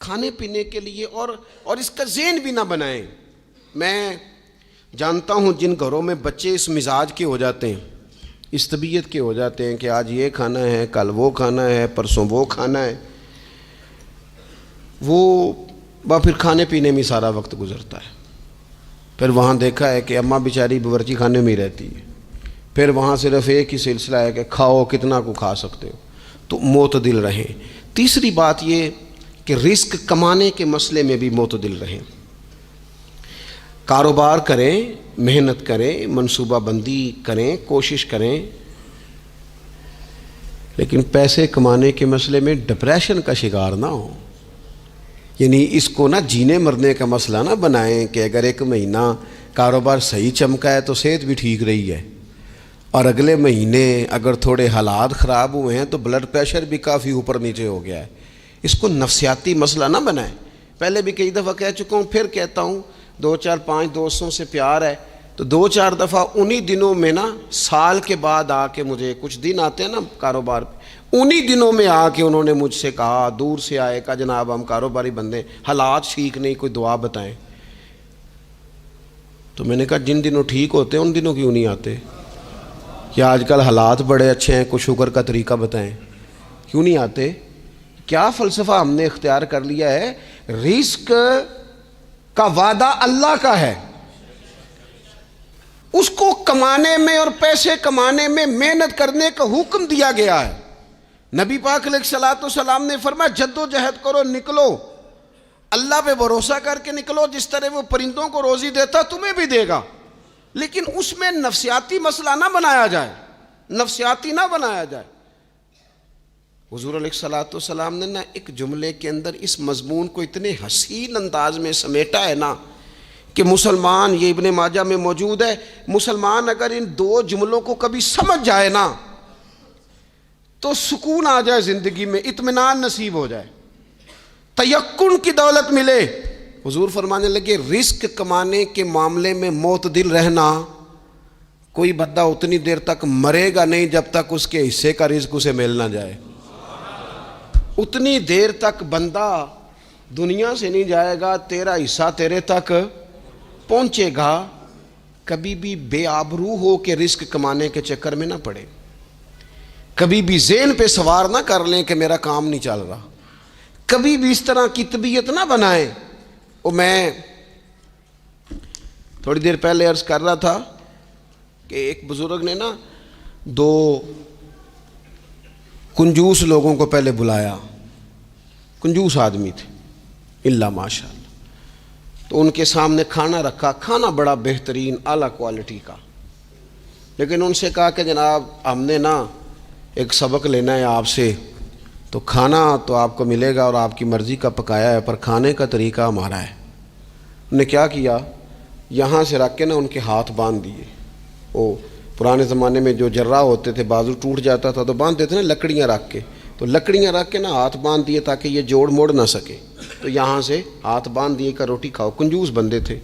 کھانے پینے کے لیے اور اس کا ذہن بھی نہ بنائیں۔ میں جانتا ہوں جن گھروں میں بچے اس مزاج کے ہو جاتے ہیں، اس طبیعت کے ہو جاتے ہیں کہ آج یہ کھانا ہے، کل وہ کھانا ہے، پرسوں وہ کھانا ہے، وہ پھر کھانے پینے میں سارا وقت گزرتا ہے۔ پھر وہاں دیکھا ہے کہ اماں بیچاری باورچی خانے میں ہی رہتی ہے، پھر وہاں صرف ایک ہی سلسلہ ہے کہ کھاؤ کتنا کو کھا سکتے ہو۔ تو معتدل رہیں۔ تیسری بات یہ کہ رزق کمانے کے مسئلے میں بھی معتدل رہیں۔ کاروبار کریں، محنت کریں، منصوبہ بندی کریں، کوشش کریں، لیکن پیسے کمانے کے مسئلے میں ڈپریشن کا شکار نہ ہو۔ یعنی اس کو نہ جینے مرنے کا مسئلہ نہ بنائیں کہ اگر ایک مہینہ کاروبار صحیح چمکا ہے تو صحت بھی ٹھیک رہی ہے، اور اگلے مہینے اگر تھوڑے حالات خراب ہوئے ہیں تو بلڈ پریشر بھی کافی اوپر نیچے ہو گیا ہے۔ اس کو نفسیاتی مسئلہ نہ بنائیں۔ پہلے بھی کئی دفعہ کہہ چکا ہوں، پھر کہتا ہوں، 2-4-5 دوستوں سے پیار ہے تو 2-4 دفعہ انہی دنوں میں نا، سال کے بعد آ کے مجھے کچھ دن آتے ہیں نا کاروبار پہ، انہی دنوں میں آ کے انہوں نے مجھ سے کہا، دور سے آئے، کہا جناب ہم کاروباری بندے، حالات ٹھیک نہیں، کوئی دعا بتائیں۔ تو میں نے کہا جن دنوں ٹھیک ہوتے ہیں ان دنوں کیوں نہیں آتے؟ یا آج کل حالات بڑے اچھے ہیں، کچھ شکر کا طریقہ بتائیں، کیوں نہیں آتے؟ کیا فلسفہ ہم نے اختیار کر لیا ہے؟ رزق کا وعدہ اللہ کا ہے، اس کو کمانے میں اور پیسے کمانے میں محنت کرنے کا حکم دیا گیا ہے۔ نبی پاک علیہ الصلوۃ والسلام نے فرمایا جد و جہد کرو، نکلو، اللہ پہ بھروسہ کر کے نکلو، جس طرح وہ پرندوں کو روزی دیتا تمہیں بھی دے گا، لیکن اس میں نفسیاتی مسئلہ نہ بنایا جائے، نفسیاتی نہ بنایا جائے۔ حضور علیہ الصلوۃ والسلام نے نا ایک جملے کے اندر اس مضمون کو اتنے حسین انداز میں سمیٹا ہے نا کہ مسلمان، یہ ابن ماجہ میں موجود ہے، مسلمان اگر ان 2 جملوں کو کبھی سمجھ جائے نا تو سکون آ جائے زندگی میں، اطمینان نصیب ہو جائے، تیقن کی دولت ملے۔ حضور فرمانے لگے رزق کمانے کے معاملے میں معتدل رہنا، کوئی بندہ اتنی دیر تک مرے گا نہیں جب تک اس کے حصے کا رزق اسے مل نہ جائے۔ اتنی دیر تک بندہ دنیا سے نہیں جائے گا، تیرا حصہ تیرے تک پہنچے گا۔ کبھی بھی بے آبرو ہو کے رزق کمانے کے چکر میں نہ پڑے، کبھی بھی ذہن پہ سوار نہ کر لیں کہ میرا کام نہیں چل رہا، کبھی بھی اس طرح کی طبیعت نہ بنائیں۔ میں تھوڑی دیر پہلے عرض کر رہا تھا کہ ایک بزرگ نے نا 2 کنجوس لوگوں کو پہلے بلایا، کنجوس آدمی تھے الا ماشاء اللہ، تو ان کے سامنے کھانا رکھا، کھانا بڑا بہترین اعلیٰ کوالٹی کا، لیکن ان سے کہا کہ جناب ہم نے نا ایک سبق لینا ہے آپ سے، تو کھانا تو آپ کو ملے گا اور آپ کی مرضی کا پکایا ہے، پر کھانے کا طریقہ ہمارا ہے۔ انہوں نے کیا کیا، یہاں سے رکھ کے نا ان کے ہاتھ باندھ دیے۔ وہ پرانے زمانے میں جو جراح ہوتے تھے، بازو ٹوٹ جاتا تھا تو باندھتے تھے نا لکڑیاں رکھ کے، تو لکڑیاں رکھ کے نا ہاتھ باندھ دیے تاکہ یہ جوڑ موڑ نہ سکے، تو یہاں سے ہاتھ باندھ دیے کہ روٹی کھاؤ۔ کنجوس بندے تھے۔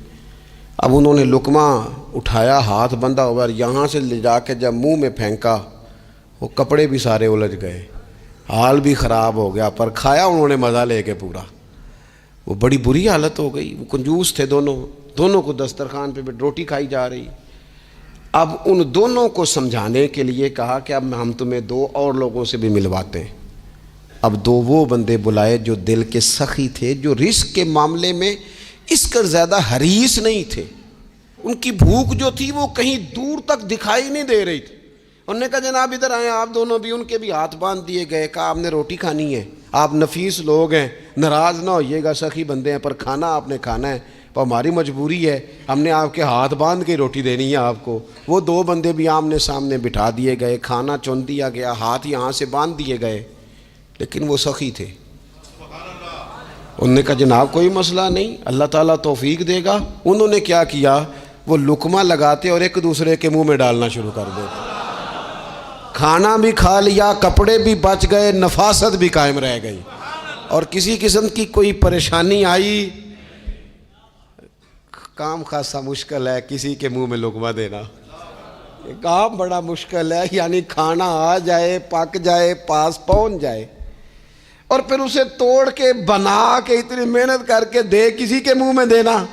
اب انہوں نے لقمہ اٹھایا، ہاتھ بندھا ہوا، اور یہاں سے لے جا کے جب منہ میں پھینکا، وہ کپڑے بھی سارے الجھ گئے، حال بھی خراب ہو گیا، پر کھایا انہوں نے مزہ لے کے پورا۔ وہ بڑی بری حالت ہو گئی، وہ کنجوس تھے دونوں کو دسترخوان پہ روٹی کھائی جا رہی۔ اب ان دونوں کو سمجھانے کے لیے کہا کہ اب ہم تمہیں 2 اور لوگوں سے بھی ملواتے ہیں۔ اب 2 وہ بندے بلائے جو دل کے سخی تھے، جو رزق کے معاملے میں اس کا زیادہ حریص نہیں تھے، ان کی بھوک جو تھی وہ کہیں دور تک دکھائی نہیں دے رہی تھی۔ انہوں نے کہا جناب ادھر آئیں، آپ دونوں بھی۔ ان کے بھی ہاتھ باندھ دیے گئے، کہا آپ نے روٹی کھانی ہے، آپ نفیس لوگ ہیں، ناراض نہ ہوئیے گا، سخی بندے ہیں، پر کھانا آپ نے کھانا ہے، پر ہماری مجبوری ہے، ہم نے آپ کے ہاتھ باندھ کے روٹی دینی ہے آپ کو۔ وہ 2 بندے بھی آمنے سامنے بٹھا دیے گئے، کھانا چن دیا گیا، ہاتھ یہاں سے باندھ دیے گئے، لیکن وہ سخی تھے۔ انہوں نے کہا جناب کوئی مسئلہ نہیں، اللہ تعالیٰ توفیق دے گا۔ انہوں نے کیا کیا، وہ لقمہ لگاتے اور ایک دوسرے کے منہ میں ڈالنا شروع کر دیتے، کھانا بھی کھا لیا، کپڑے بھی بچ گئے، نفاست بھی قائم رہ گئی، اور کسی قسم کی کوئی پریشانی آئی۔ کام خاصا مشکل ہے کسی کے منہ میں لقمہ دینا، یہ کام بڑا مشکل ہے، یعنی کھانا آ جائے، پک جائے، پاس پہنچ جائے۔ اور پھر اسے توڑ کے بنا کے اتنی محنت کر کے دے کسی کے منہ میں دینا،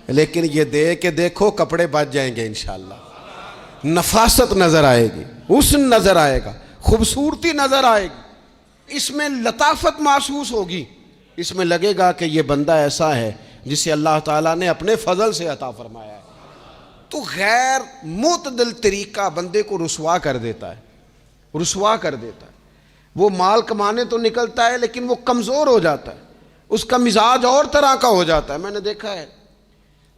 لیکن یہ دے کہ دیکھو کپڑے بچ جائیں گے انشاءاللہ، نفاست نظر آئے گی، حسن نظر آئے گا، خوبصورتی نظر آئے گی، اس میں لطافت محسوس ہوگی، اس میں لگے گا کہ یہ بندہ ایسا ہے جسے اللہ تعالیٰ نے اپنے فضل سے عطا فرمایا ہے۔ تو غیر معتدل طریقہ بندے کو رسوا کر دیتا ہے، رسوا کر دیتا ہے۔ وہ مال کمانے تو نکلتا ہے لیکن وہ کمزور ہو جاتا ہے، اس کا مزاج اور طرح کا ہو جاتا ہے۔ میں نے دیکھا ہے،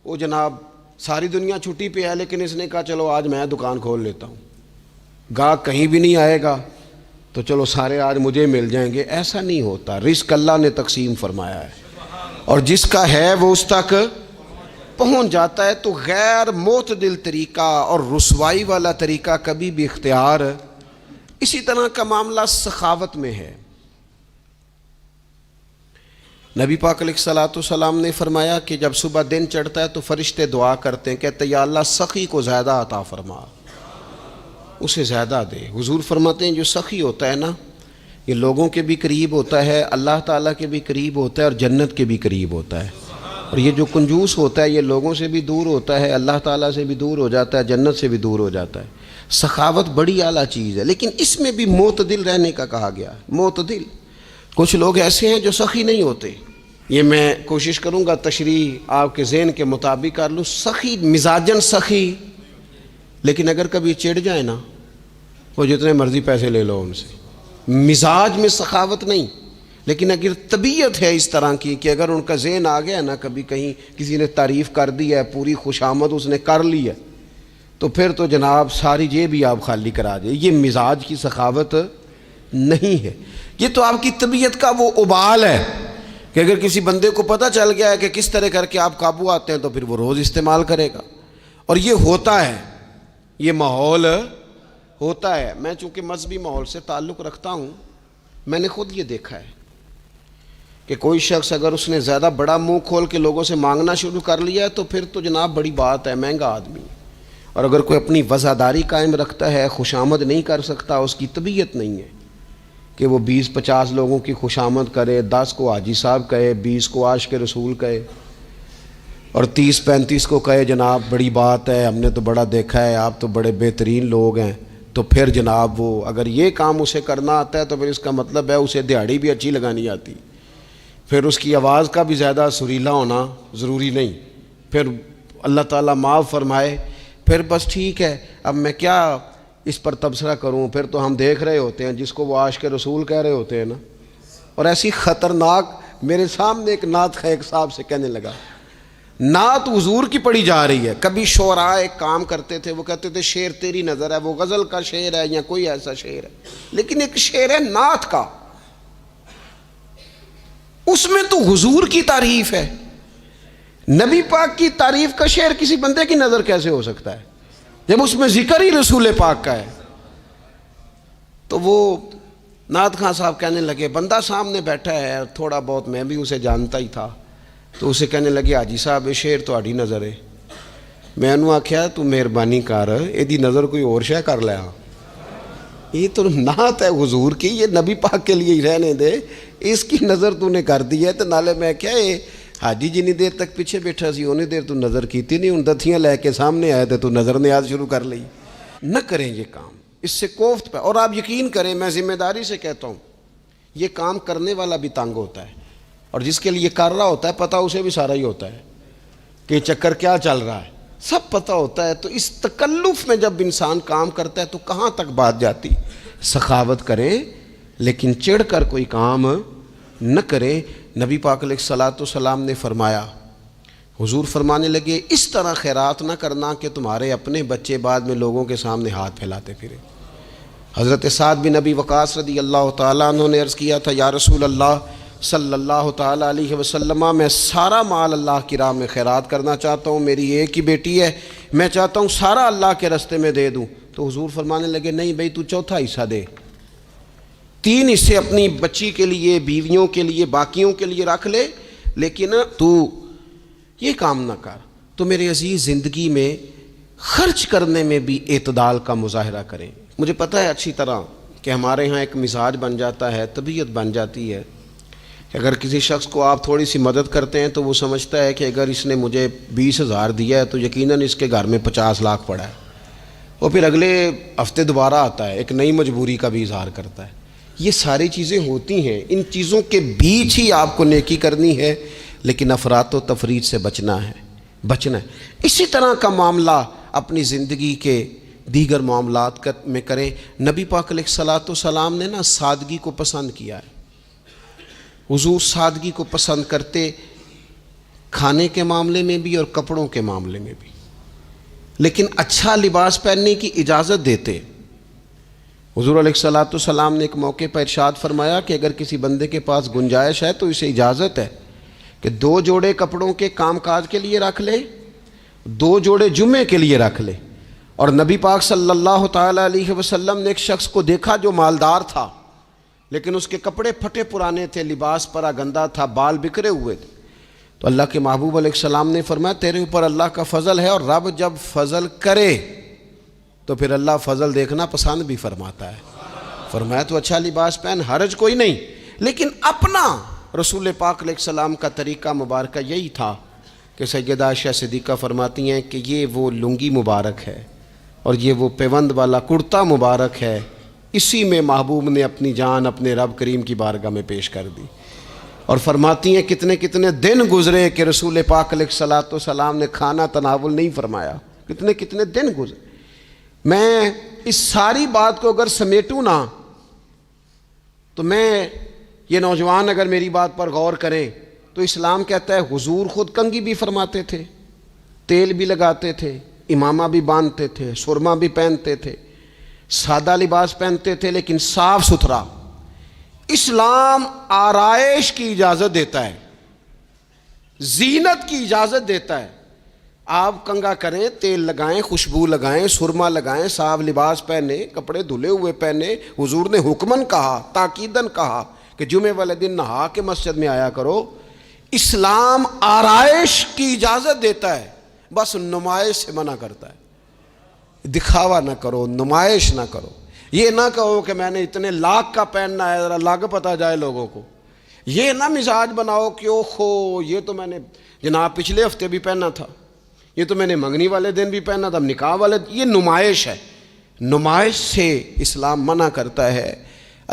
وہ جناب ساری دنیا چھٹی پہ ہے لیکن اس نے کہا چلو آج میں دکان کھول لیتا ہوں، گاہک کہیں بھی نہیں آئے گا تو چلو سارے آج مجھے مل جائیں گے۔ ایسا نہیں ہوتا، رزق اللہ نے تقسیم فرمایا ہے اور جس کا ہے وہ اس تک پہنچ جاتا ہے۔ تو غیر معتدل طریقہ اور رسوائی والا طریقہ کبھی بھی اختیار۔ اسی طرح کا معاملہ سخاوت میں ہے۔ نبی پاک علیہ الصلوۃ والسلام نے فرمایا کہ جب صبح دن چڑھتا ہے تو فرشتے دعا کرتے ہیں، کہتے ہیں یا اللہ سخی کو زیادہ عطا فرما، اسے زیادہ دے۔ حضور فرماتے ہیں جو سخی ہوتا ہے نا، یہ لوگوں کے بھی قریب ہوتا ہے، اللہ تعالیٰ کے بھی قریب ہوتا ہے اور جنت کے بھی قریب ہوتا ہے۔ اور یہ جو کنجوس ہوتا ہے یہ لوگوں سے بھی دور ہوتا ہے، اللہ تعالیٰ سے بھی دور ہو جاتا ہے، جنت سے بھی دور ہو جاتا ہے۔ سخاوت بڑی اعلیٰ چیز ہے، لیکن اس میں بھی معتدل رہنے کا کہا گیا ہے۔ معتدل، کچھ لوگ ایسے ہیں جو سخی نہیں ہوتے، یہ میں کوشش کروں گا تشریح آپ کے ذہن کے مطابق کر لوں۔ سخی مزاجن سخی، لیکن اگر کبھی چڑ جائے نا، وہ جتنے مرضی پیسے لے لو ان سے، مزاج میں سخاوت نہیں، لیکن اگر طبیعت ہے اس طرح کی کہ اگر ان کا ذہن آ گیا نا، کبھی کہیں کسی نے تعریف کر دی ہے، پوری خوشامد اس نے کر لی ہے، تو پھر تو جناب ساری جیب ہی آپ خالی کرا دے۔ یہ مزاج کی سخاوت نہیں ہے، یہ تو آپ کی طبیعت کا وہ ابال ہے کہ اگر کسی بندے کو پتہ چل گیا ہے کہ کس طرح کر کے آپ قابو آتے ہیں تو پھر وہ روز استعمال کرے گا، اور یہ ہوتا ہے، یہ ماحول ہوتا ہے۔ میں چونکہ مذہبی ماحول سے تعلق رکھتا ہوں، میں نے خود یہ دیکھا ہے کہ کوئی شخص اگر اس نے زیادہ بڑا منہ کھول کے لوگوں سے مانگنا شروع کر لیا ہے تو پھر تو جناب بڑی بات ہے، مہنگا آدمی۔ اور اگر کوئی اپنی وفاداری قائم رکھتا ہے، خوشامد نہیں کر سکتا، اس کی طبیعت نہیں ہے کہ وہ 20-50 لوگوں کی خوشامد کرے، 10 کو حاجی صاحب کہے، 20 کو عاشق رسول کہے اور 30-35 کو کہے جناب بڑی بات ہے، ہم نے تو بڑا دیکھا ہے، آپ تو بڑے بہترین لوگ ہیں۔ تو پھر جناب وہ اگر یہ کام اسے کرنا آتا ہے تو پھر اس کا مطلب ہے اسے دہاڑی بھی اچھی لگانی آتی، پھر اس کی آواز کا بھی زیادہ سریلا ہونا ضروری نہیں، پھر اللہ تعالیٰ معاف فرمائے، پھر بس ٹھیک ہے، اب میں کیا اس پر تبصرہ کروں، پھر تو ہم دیکھ رہے ہوتے ہیں جس کو وہ عاشق رسول کہہ رہے ہوتے ہیں نا۔ اور ایسی خطرناک، میرے سامنے ایک نعت خواہ ایک صاحب سے کہنے لگا، نعت حضور کی پڑھی جا رہی ہے۔ کبھی شعراء ایک کام کرتے تھے، وہ کہتے تھے شعر تیری نظر ہے، وہ غزل کا شعر ہے یا کوئی ایسا شعر ہے، لیکن ایک شعر ہے نعت کا، اس میں تو حضور کی تعریف ہے، نبی پاک کی تعریف کا شعر کسی بندے کی نظر کیسے ہو سکتا ہے جب اس میں ذکر ہی رسول پاک کا ہے؟ تو وہ نعت خان صاحب کہنے لگے، بندہ سامنے بیٹھا ہے، تھوڑا بہت میں بھی اسے جانتا ہی تھا، تو اسے کہنے لگے حاجی صاحب یہ شعر تہاڈی نظر ہے۔ میں انہوں آکھیا تو مہربانی کر، ایدی نظر کوئی اور شے کر لیا، یہ تو نعت ہے حضور کی، یہ نبی پاک کے لیے ہی رہنے دے، اس کی نظر تو نے کر دی ہے۔ تو نالے میں کیا ہے حاجی جنی دیر تک پیچھے بیٹھا سی اونی دیر تو نظر کیتی نہیں، ان دتھیاں لے کے سامنے آئے تھے تو نظر نیاز شروع کر لی۔ نہ کریں یہ کام، اس سے کوفت پہ، اور آپ یقین کریں میں ذمہ داری سے کہتا ہوں، یہ کام کرنے والا بھی تنگ ہوتا ہے اور جس کے لیے کر رہا ہوتا ہے پتہ اسے بھی سارا ہی ہوتا ہے کہ چکر کیا چل رہا ہے، سب پتہ ہوتا ہے۔ تو اس تکلف میں جب انسان کام کرتا ہے تو کہاں تک بات جاتی؟ سخاوت کریں لیکن چڑھ کر کوئی کام نہ کریں۔ نبی پاک علیہ الصلوۃ والسلام نے فرمایا، حضور فرمانے لگے اس طرح خیرات نہ کرنا کہ تمہارے اپنے بچے بعد میں لوگوں کے سامنے ہاتھ پھیلاتے پھرے۔ حضرت سعد بن ابی وقاص رضی اللہ تعالیٰ عنہ نے عرض کیا تھا، یا رسول اللہ صلی اللہ تعالیٰ علیہ وسلم، میں سارا مال اللہ کی راہ میں خیرات کرنا چاہتا ہوں، میری ایک ہی بیٹی ہے، میں چاہتا ہوں سارا اللہ کے راستے میں دے دوں۔ تو حضور فرمانے لگے نہیں بھائی تو چوتھا حصہ دے، 3 حصے اپنی بچی کے لیے، بیویوں کے لیے، باقیوں کے لیے رکھ لے، لیکن تو یہ کام نہ کر۔ تو میرے عزیز زندگی میں خرچ کرنے میں بھی اعتدال کا مظاہرہ کریں۔ مجھے پتہ ہے اچھی طرح کہ ہمارے ہاں ایک مزاج بن جاتا ہے، طبیعت بن جاتی ہے کہ اگر کسی شخص کو آپ تھوڑی سی مدد کرتے ہیں تو وہ سمجھتا ہے کہ اگر اس نے مجھے 20,000 دیا ہے تو یقیناً اس کے گھر میں 50 لاکھ پڑا ہے، وہ پھر اگلے ہفتے دوبارہ آتا ہے، ایک نئی مجبوری کا بھی اظہار کرتا ہے۔ یہ ساری چیزیں ہوتی ہیں، ان چیزوں کے بیچ ہی آپ کو نیکی کرنی ہے، لیکن افراط و تفریط سے بچنا ہے۔ اسی طرح کا معاملہ اپنی زندگی کے دیگر معاملات میں کریں۔ نبی پاک علیہ الصلوۃ والسلام نے سادگی کو پسند کیا ہے۔ حضور سادگی کو پسند کرتے، کھانے کے معاملے میں بھی اور کپڑوں کے معاملے میں بھی، لیکن اچھا لباس پہننے کی اجازت دیتے۔ حضور علیہ الصلوۃ والسلام نے ایک موقع پر ارشاد فرمایا کہ اگر کسی بندے کے پاس گنجائش ہے تو اسے اجازت ہے کہ 2 جوڑے کپڑوں کے کام کاج کے لیے رکھ لے، 2 جوڑے جمعے کے لیے رکھ لے۔ اور نبی پاک صلی اللہ تعالیٰ علیہ وسلم نے ایک شخص کو دیکھا جو مالدار تھا، لیکن اس کے کپڑے پھٹے پرانے تھے، لباس پرا گندا تھا، بال بکھرے ہوئے تھے۔ تو اللہ کے محبوب علیہ السلام نے فرمایا تیرے اوپر اللہ کا فضل ہے، اور رب جب فضل کرے تو پھر اللہ فضل دیکھنا پسند بھی فرماتا ہے۔ فرمایا تو اچھا لباس پہن، حرج کوئی نہیں، لیکن اپنا رسول پاک علیہ السلام کا طریقہ مبارکہ یہی تھا کہ سیدہ عائشہ صدیقہ فرماتی ہیں کہ یہ وہ لنگی مبارک ہے اور یہ وہ پیوند والا کرتا مبارک ہے، اسی میں محبوب نے اپنی جان اپنے رب کریم کی بارگاہ میں پیش کر دی۔ اور فرماتی ہیں کتنے کتنے دن گزرے کہ رسول پاک علیہ الصلوۃ والسلام نے کھانا تناول نہیں فرمایا، کتنے کتنے دن گزرے۔ میں اس ساری بات کو اگر سمیٹوں نا تو میں یہ نوجوان اگر میری بات پر غور کریں تو اسلام کہتا ہے حضور خود کنگھی بھی فرماتے تھے، تیل بھی لگاتے تھے، امامہ بھی باندھتے تھے، سرما بھی پہنتے تھے، سادہ لباس پہنتے تھے لیکن صاف ستھرا۔ اسلام آرائش کی اجازت دیتا ہے، زینت کی اجازت دیتا ہے۔ آپ کنگھا کریں، تیل لگائیں، خوشبو لگائیں، سرما لگائیں، صاف لباس پہنے، کپڑے دھلے ہوئے پہنے۔ حضور نے حکماً کہا، تاکیداً کہا کہ جمعے والے دن نہا کے مسجد میں آیا کرو۔ اسلام آرائش کی اجازت دیتا ہے، بس نمائش سے منع کرتا ہے۔ دکھاوا نہ کرو، نمائش نہ کرو۔ یہ نہ کہو کہ میں نے اتنے لاکھ کا پہننا ہے، ذرا لگ پتہ جائے لوگوں کو۔ یہ نہ مزاج بناؤ کہ اوہو یہ تو میں نے جناب پچھلے ہفتے بھی پہنا تھا، یہ تو میں نے منگنی والے دن بھی پہنا تھا، نکاح والے۔ یہ نمائش ہے، نمائش سے اسلام منع کرتا ہے۔